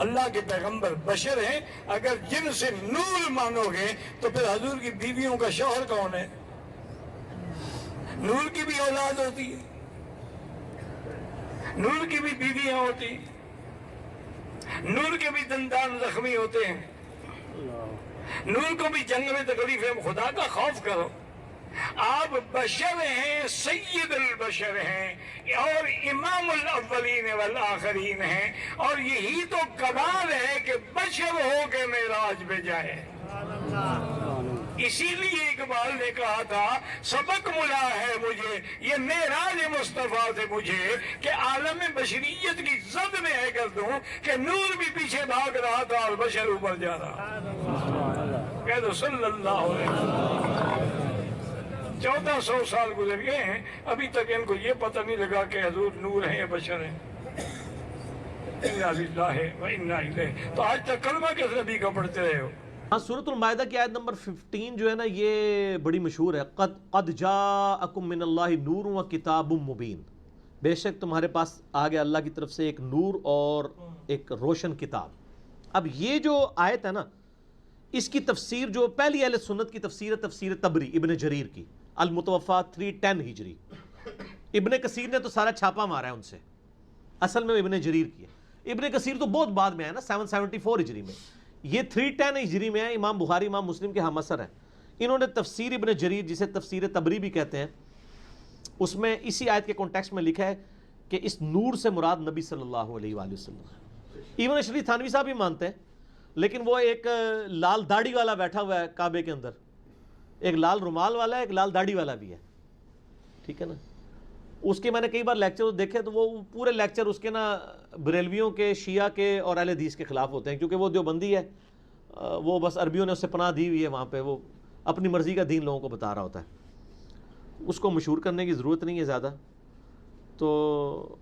اللہ کے پیغمبر بشر ہیں، اگر جن سے نور مانو گے تو پھر حضور کی بیویوں کا شوہر کون ہے؟ نور کی بھی اولاد ہوتی ہے، نور کی بھی بیویاں ہوتی ہیں، نور کے بھی دندان زخمی ہوتے ہیں، نور کو بھی جنگ میں تکلیف ہے۔ خدا کا خوف کرو، آپ بشر ہیں، سید البشر ہیں اور امام الاولین والآخرین ہیں، اور یہی تو کمال ہے کہ بشر ہو کے معراج پہ جائے۔ اسی لیے اقبال نے کہا تھا سبق ملا ہے مجھے یہ معراج مصطفیٰ سے مجھے، کہ عالم بشریت کی زد میں ہے کر دوں کہ نور بھی پیچھے بھاگ رہا تھا اور بشر اوپر جا رہا۔ کہہ دو صلی اللہ علیہ وسلم۔ 1400 سال گزر گئے ہیں، ابھی تک ان کو یہ پتہ نہیں لگا کہ حضور نور ہیں یا بشر ہیں۔ اِنَّا لِلَّهِ وَإِنَّا إِلَيْهِ۔ تو آج تک کلمہ کس نبی کا پڑھتے رہے ہو؟ سورۃ المائدہ کی آیت نمبر 15 جو ہے نا، یہ بڑی مشہور ہے۔ قد جاءکم من اللہ نور و کتاب مبین، بے شک تمہارے پاس آ گیا اللہ کی طرف سے ایک نور اور ایک روشن کتاب۔ اب یہ جو آیت ہے نا، اس کی تفسیر جو پہلی اہل سنت کی تفسیر ہے، تفسیر تبری ابن جریر کی، المتوفا 310 ہجری۔ ابن کثیر نے تو سارا چھاپا مارا ہے ان سے، اصل میں ابن جریر کی ہے۔ ابن کثیر تو بہت بعد میں ہے نا، 774 ہجری میں، یہ 310 ہجری میں ہے۔ امام بخاری امام مسلم کے ہم اثر ہیں۔ انہوں نے تفسیر ابن جریر، جسے تفسیر تبری بھی کہتے ہیں، اس میں اسی آیت کے کانٹیکسٹ میں لکھا ہے کہ اس نور سے مراد نبی صلی اللہ علیہ وآلہ وسلم ہے۔ ایون اشری تھانوی صاحب بھی مانتے ہیں، لیکن وہ ایک لال داڑھی والا بیٹھا ہوا ہے کعبے کے اندر، ایک لال رومال والا ہے، ایک لال داڑھی والا بھی ہے، ٹھیک ہے نا۔ اس کے میں نے کئی بار لیکچر دیکھے تو وہ پورے لیکچر اس کے نا بریلویوں کے، شیعہ کے اور اہل حدیث کے خلاف ہوتے ہیں، کیونکہ وہ دیوبندی ہے، وہ بس عربیوں نے اس سے پناہ دی ہوئی ہے وہاں پہ، وہ اپنی مرضی کا دین لوگوں کو بتا رہا ہوتا ہے۔ اس کو مشہور کرنے کی ضرورت نہیں ہے زیادہ۔ تو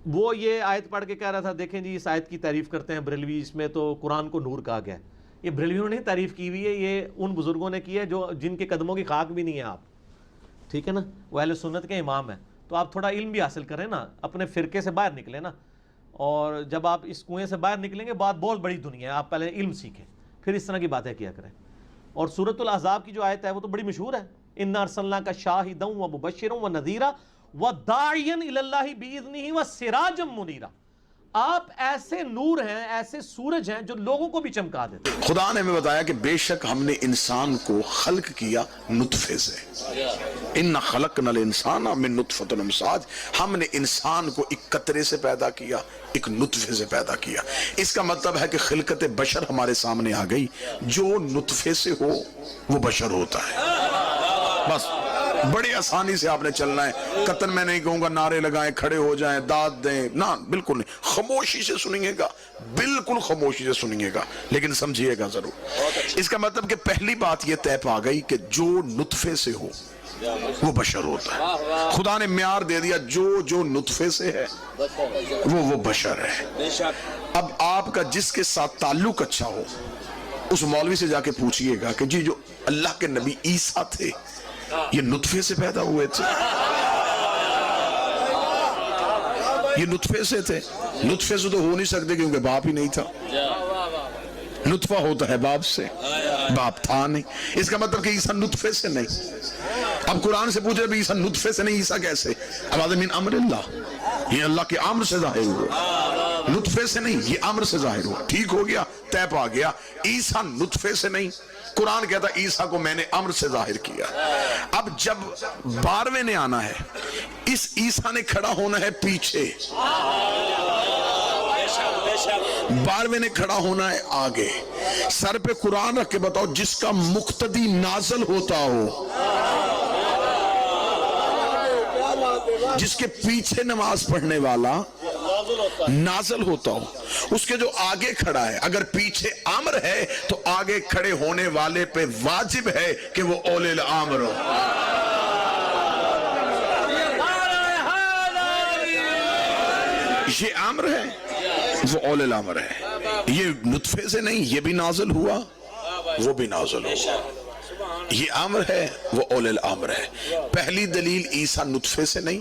وہ یہ آیت پڑھ کے کہہ رہا تھا دیکھیں جی اس آیت کی تعریف کرتے ہیں بریلوی، اس میں تو قرآن کو نور کہا گیا ہے۔ یہ بریلویوں نے تعریف کی ہوئی ہے، یہ ان بزرگوں نے کی ہے جو جن کے قدموں کی خاک بھی نہیں ہے آپ، ٹھیک ہے نا، وہ اہل سنت کے امام ہیں۔ تو آپ تھوڑا علم بھی حاصل کریں نا، اپنے فرقے سے باہر نکلیں نا، اور جب آپ اس کنویں سے باہر نکلیں گے بات بہت بڑی دنیا ہے، آپ پہلے علم سیکھیں پھر اس طرح کی باتیں کیا کریں۔ اور سورۃ الاحزاب کی جو آیت ہے وہ تو بڑی مشہور ہے، اِنَّا أَرْسَلْنَاكَ شَاهِدًا وَمُبَشِّرًا وَنَذِيرًا وَدَاعِيًا إِلَى اللَّهِ بِإِذْنِهِ وَسِرَاجًا مُنِيرًا۔ آپ ایسے نور ہیں، ایسے سورج ہیں جو لوگوں کو بھی چمکا دیتے ہیں۔ خدا نے ہمیں بتایا کہ بے شک ہم نے انسان کو خلق کیا نطفے سے، اِنَّا خَلَقْنَا الْإِنسَانَ مِن نُطْفَةٍ أَمْشَاجٍ، ہم نے انسان کو ایک قطرے سے پیدا کیا، ایک نطفے سے پیدا کیا۔ اس کا مطلب ہے کہ خلقت بشر ہمارے سامنے آ گئی، جو نطفے سے ہو وہ بشر ہوتا ہے۔ بس بڑی آسانی سے آپ نے چلنا ہے، قطن میں نہیں کہوں گا نعرے لگائیں، کھڑے ہو جائیں، داد دیں، نہ بالکل نہیں، خاموشی سے سنیے گا، بالکل خاموشی سے سنیے گا، لیکن سمجھیے گا ضرور۔ اس کا مطلب کہ پہلی بات یہ طے پا گئی کہ جو نطفے سے ہو وہ بشر ہوتا ہے۔ خدا نے معیار دے دیا، جو نطفے سے ہے وہ بشر ہے۔ اب آپ کا جس کے ساتھ تعلق اچھا ہو اس مولوی سے جا کے پوچھئے گا کہ جی جو اللہ کے نبی عیسیٰ تھے یہ نطفے سے پیدا ہوئے تھے، یہ نطفے سے تھے؟ نطفے سے تو ہو نہیں سکتے کیونکہ باپ ہی نہیں تھا، نطفہ ہوتا ہے باپ سے، باپ تھا نہیں۔ اس کا مطلب کہ عیسیٰ نطفے سے نہیں۔ اب قرآن سے پوچھے عیسیٰ نطفے سے نہیں، عیسیٰ کیسے؟ اب آدم من امر اللہ، یہ اللہ کے امر سے ظاہر ہوا، نطفے سے نہیں، یہ امر سے ظاہر ہوا۔ ٹھیک ہو گیا، طے پا گیا، عیسیٰ نطفے سے نہیں، قرآن کہتا عیسیٰ کو میں نے امر سے ظاہر کیا۔ اب جب 12ویں نے آنا ہے، اس عیسیٰ نے کھڑا ہونا ہے پیچھے، 12ویں نے کھڑا ہونا ہے آگے۔ سر پہ قرآن رکھ کے بتاؤ جس کا مقتدی نازل ہوتا ہو، جس کے پیچھے نماز پڑھنے والا نازل ہوتا ہو، اس کے جو آگے کھڑا ہے، اگر پیچھے امر ہے تو آگے کھڑے ہونے والے پہ واجب ہے کہ وہ اولی الامر ہو۔ یہ امر ہے، وہ اولی الامر ہے۔ یہ نطفے سے نہیں، یہ بھی نازل ہوا، وہ بھی نازل ہوا۔ یہ امر ہے، وہ اولی الامر ہے۔ پہلی دلیل عیسیٰ نطفے سے نہیں،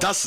10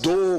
2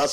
10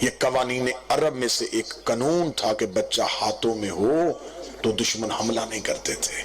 یہ قوانین عرب میں سے ایک قانون تھا کہ بچہ ہاتھوں میں ہو تو دشمن حملہ نہیں کرتے تھے.